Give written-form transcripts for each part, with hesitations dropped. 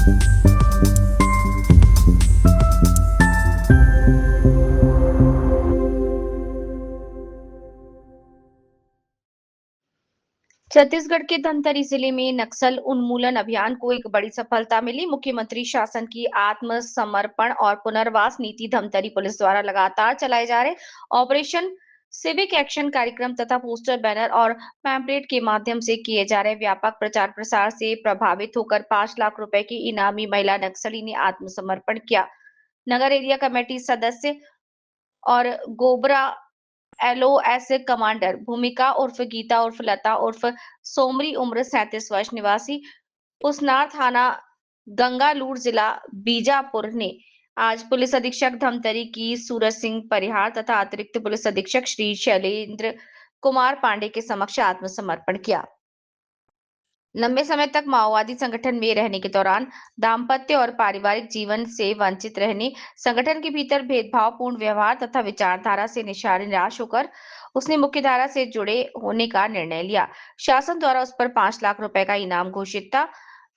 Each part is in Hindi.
छत्तीसगढ़ के धमतरी जिले में नक्सल उन्मूलन अभियान को एक बड़ी सफलता मिली। मुख्यमंत्री शासन की आत्मसमर्पण और पुनर्वास नीति धमतरी पुलिस द्वारा लगातार चलाए जा रहे ऑपरेशन सिविक एक्शन कार्यक्रम तथा पोस्टर बैनर और पैम्पलेट के माध्यम से किए जा रहे व्यापक प्रचार प्रसार से प्रभावित होकर 5 लाख रुपए की इनामी महिला नक्सली ने आत्मसमर्पण किया। नगर एरिया कमेटी सदस्य और गोबरा एलओएस कमांडर भूमिका उर्फ गीता उर्फ लता उर्फ सोमरी उम्र 37 वर्ष निवासी पुसनार थाना गंगालूर जिला बीजापुर ने आज पुलिस अधीक्षक धमतरी की सूरज सिंह परिहार तथा अतिरिक्त पुलिस अधीक्षक श्री शैलेंद्र कुमार पांडे के समक्ष आत्मसमर्पण किया। लंबे समय तक माओवादी संगठन में रहने के दौरान दाम्पत्य और पारिवारिक जीवन से वंचित रहने, संगठन के भीतर भेदभावपूर्ण व्यवहार तथा विचारधारा से निराश होकर उसने मुख्यधारा से जुड़े होने का निर्णय लिया। शासन द्वारा उस पर 5 लाख रुपए का इनाम घोषित था।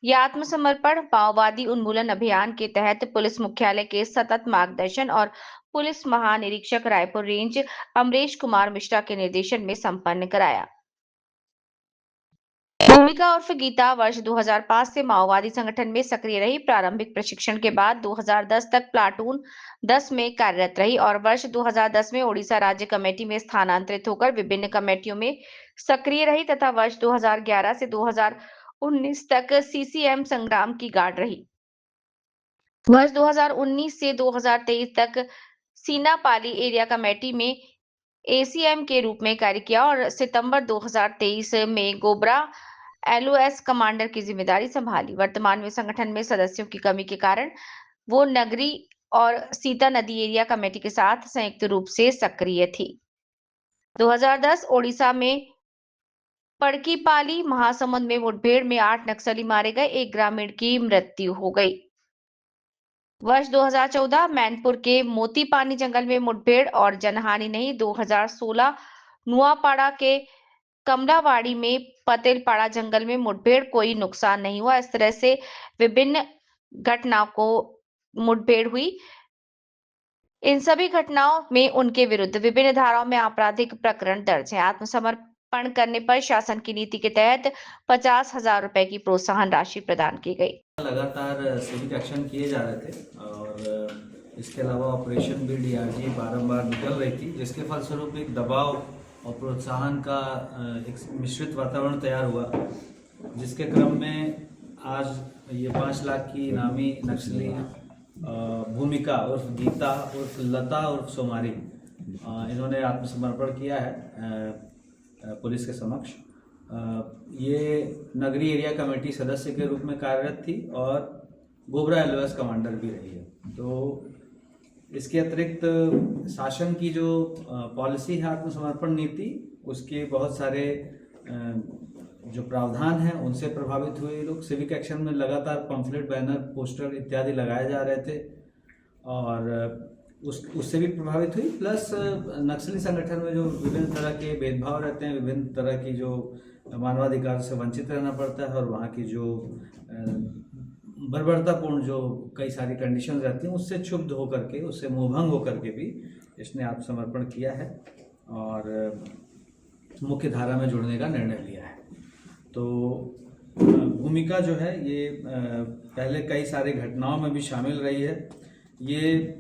यह आत्मसमर्पण माओवादी उन्मूलन अभियान के तहत पुलिस मुख्यालय के सतत मार्गदर्शन और पुलिस महानिरीक्षक रायपुर रेंज अमरेश कुमार मिश्रा के निर्देशन में संपन्न कराया। भूमिका उर्फ गीता वर्ष 2005 से माओवादी संगठन में सक्रिय रही। प्रारंभिक प्रशिक्षण के बाद 2010 तक प्लाटून 10 में कार्यरत रही और वर्ष 2010 में ओडिशा राज्य कमेटी में स्थानांतरित होकर विभिन्न कमेटियों में सक्रिय रही तथा वर्ष 2011 से 2019 तक सीसीएम संग्राम की गार्ड रही। वर्ष 2019 से 2023 तक सीनापाली एरिया कमेटी में एसीएम के रूप में कार्य किया और सितंबर 2023 में गोबरा एलओएस कमांडर की जिम्मेदारी संभाली। वर्तमान में संगठन में सदस्यों की कमी के कारण वो नगरी और सीता नदी एरिया कमेटी के साथ संयुक्त रूप से सक्रिय थी। 2010 ओडिशा में पड़कीपाली महासमुंद में मुठभेड़ में 8 नक्सली मारे गए, एक ग्रामीण की मृत्यु हो गई। वर्ष 2014 मैनपुर के मोतीपानी जंगल में मुठभेड़ और जनहानि नहीं। 2016 नुआपाड़ा के कमलावाड़ी में पतेलपाड़ा जंगल में मुठभेड़, कोई नुकसान नहीं हुआ। इस तरह से विभिन्न घटनाओं को मुठभेड़ हुई। इन सभी घटनाओं में उनके विरुद्ध विभिन्न धाराओं में आपराधिक प्रकरण दर्ज है। आत्मसमर्पण करने पर शासन की नीति के तहत 50,000 रुपए की प्रोत्साहन राशि प्रदान की गई। लगातार सिविक एक्शन किए जा रहे थे और इसके अलावा ऑपरेशन भी डीआरजी बारंबार निकल रही थी, जिसके फलस्वरूप एक दबाव और प्रोत्साहन का एक मिश्रित वातावरण तैयार हुआ, जिसके क्रम में आज ये 5 लाख की इनामी नक्सली भूमिका उर्फ गीता उर्फ लता उर्फ सोमारी इन्होंने आत्मसमर्पण किया है पुलिस के समक्ष। ये नगरी एरिया कमेटी सदस्य के रूप में कार्यरत थी और गोबरा एलओएस कमांडर भी रही है। तो इसके अतिरिक्त शासन की जो पॉलिसी है आत्मसमर्पण नीति, उसके बहुत सारे जो प्रावधान हैं उनसे प्रभावित हुए लोग। सिविक एक्शन में लगातार पम्फलेट, बैनर, पोस्टर इत्यादि लगाए जा रहे थे और उससे भी प्रभावित हुई। प्लस नक्सली संगठन में जो विभिन्न तरह के भेदभाव रहते हैं, विभिन्न तरह की जो मानवाधिकार से वंचित रहना पड़ता है और वहाँ की जो बर्बरतापूर्ण जो कई सारी कंडीशन रहती हैं, उससे क्षुब्ध होकर के, उससे मोहभंग होकर के भी इसने आत्मसमर्पण किया है और मुख्य धारा में जुड़ने का निर्णय लिया है। तो भूमिका जो है ये पहले कई सारी घटनाओं में भी शामिल रही है। ये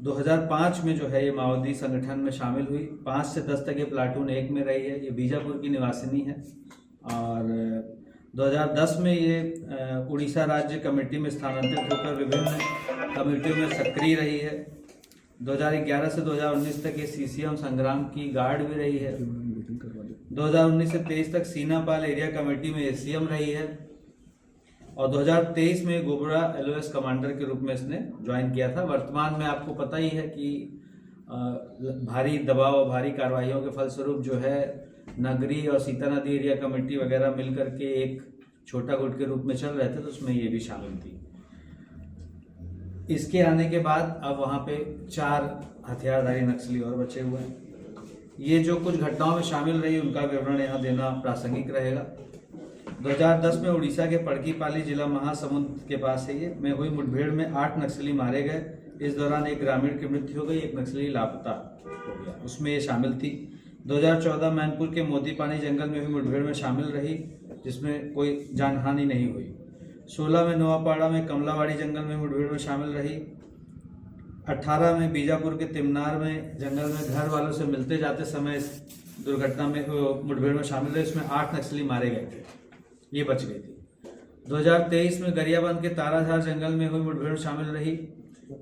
2005 में जो है ये माओवादी संगठन में शामिल हुई। 5 से 10 तक ये प्लाटून 1 में रही है। ये बीजापुर की निवासिनी है और 2010 में ये उड़ीसा राज्य कमेटी में स्थानांतरित होकर विभिन्न कमेटियों में सक्रिय रही है। 2011 से 2019 तक ये सीसीएम संग्राम की गार्ड भी रही है। 2019 से 23 तक सीनापाल एरिया कमेटी में एसीएम रही है और 2023 में गोबरा एलओएस कमांडर के रूप में इसने ज्वाइन किया था। वर्तमान में आपको पता ही है कि भारी दबाव और भारी कार्रवाइयों के फलस्वरूप जो है नगरी और सीता नदी एरिया कमेटी वगैरह मिलकर के एक छोटा गुट के रूप में चल रहे थे, तो उसमें ये भी शामिल थी। इसके आने के बाद अब वहाँ पे 4 हथियारधारी नक्सली और बचे हुए हैं। ये जो कुछ घटनाओं में शामिल रही उनका विवरण यहाँ देना प्रासंगिक रहेगा। 2010 में उड़ीसा के पड़कीपाली जिला महासमुंद के पास है ये में हुई मुठभेड़ में 8 नक्सली मारे गए। इस दौरान एक ग्रामीण की मृत्यु हो गई, एक नक्सली लापता हो गया, उसमें ये शामिल थी। 2014 मैनपुर के मोतीपानी जंगल में हुई मुठभेड़ में शामिल रही, जिसमें कोई जानहानि नहीं हुई। 16 में नोआपाड़ा में कमलावाड़ी जंगल में मुठभेड़ में शामिल रही। 18 में बीजापुर के तिमनार में जंगल में घर वालों से मिलते जाते समय इस दुर्घटना में मुठभेड़ में शामिल रहे, इसमें 8 नक्सली मारे गए थे, ये बच गई थी। 2023 में गरियाबंद के ताराधार जंगल में हुई मुठभेड़ में शामिल रही।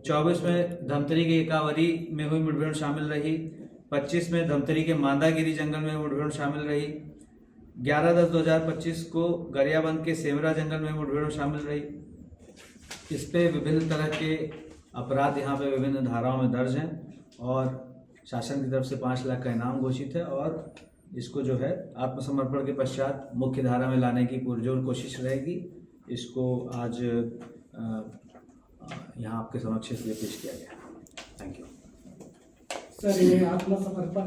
24 में धमतरी के एकावरी में हुई मुठभेड़ में शामिल रही। 25 में धमतरी के मांदागिरी जंगल में मुठभेड़ में शामिल रही। 11/10/2025 को गरियाबंद के सेमरा जंगल में मुठभेड़ में शामिल रही। इस पे विभिन्न तरह के अपराध यहाँ पे विभिन्न धाराओं में दर्ज हैं और शासन की तरफ से 5 लाख का इनाम घोषित है और इसको जो है आत्मसमर्पण के पश्चात मुख्य धारा में लाने की पुरजोर कोशिश रहेगी। इसको आज यहाँ आपके समक्ष इसलिए पेश किया गया। Thank you sir. ये आत्मसमर्पण